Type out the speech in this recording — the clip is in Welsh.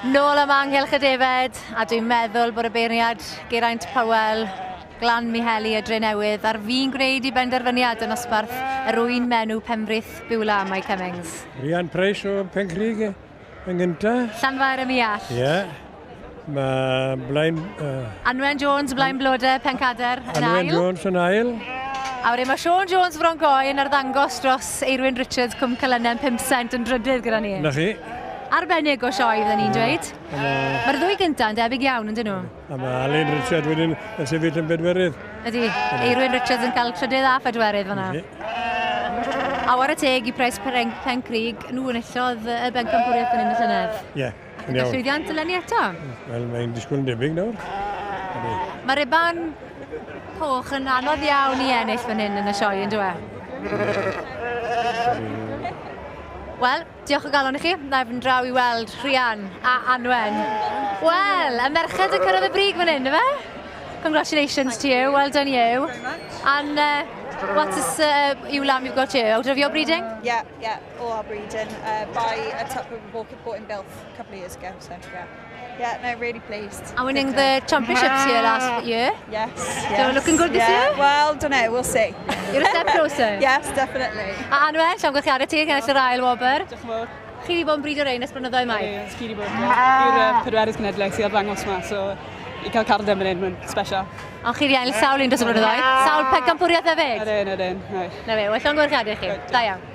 Nôl am Anghelch y Defed, a dwi'n meddwl bod y beirniad Geraint Powell, Glan Miheli y Dre Newydd, ar fi'n gwneud I benderfyniad yn osbarth yr wy'n menw penfrith Biwla Mike Cummings. Rian Price o Pencrig yn gyntaf. Llanfair y Miall. Ie. Mae Blaen... Anwen Jones, Blaen Blodau, Pencader yn ail. Anwen Jones yn ail. A wedyn mae Sean Jones fron goi yn arddangos dros Eirwyn Richards Cwm Cylynen 5 cent yn drydydd gyda ni. Na chi. Arbennig o sioe fydden ni'n dweud. Mae'r ddwy gyntaf yn debyg iawn yn dyn nhw. A mae Alun Richard wedyn yn sefyll yn bedwerydd. Ydy, Eirwyn Richards yn cael trydydd a phedwerydd fan'na. A war y teg I Pres Pencrig, nhw yn illodd y bencampwriaeth yn un y llynedd. Ie, yn Ydy iawn. llwyddiant eleni eto? Wel, mae'n disgwyl yn debyg nawr. Mae Riban Coch yn anodd iawn I ennill fan hyn yn y sioe, yn dweud? Wel, diolch o galon I chi. Na fy draw I weld Rhian a Anwen. Wel, y merched yn cyrraedd y brig fan hyn, yfe? Congratulations to you, well done you. And what is ewe lamb you've got here? Out of your breeding? Yeah, all our breeding by a tup we bought in Bilf a couple of years ago, so yeah. Yeah, no, really pleased. And winning the championships here last year? Yes. So looking good this year? Well, don't know, we'll see. You're a step closer? Yes, definitely. A Anwen, llongychiadau ti, gennych yr ail wobr. Diolch yn fawr. Chi wedi bod yn breed o'r ein ys blynyddoedd mai? Ys chi wedi bod. I'r pedwerydd genedlaeth sydd ar ddangos yma, so I cael cardau fan hyn, mae'n special. Ond chi wedi ennill sawl un dros y blynyddoedd? Sawl pencampwriaeth hefyd? Ydyn. Na fe, well llongychiadau chi. Da iawn.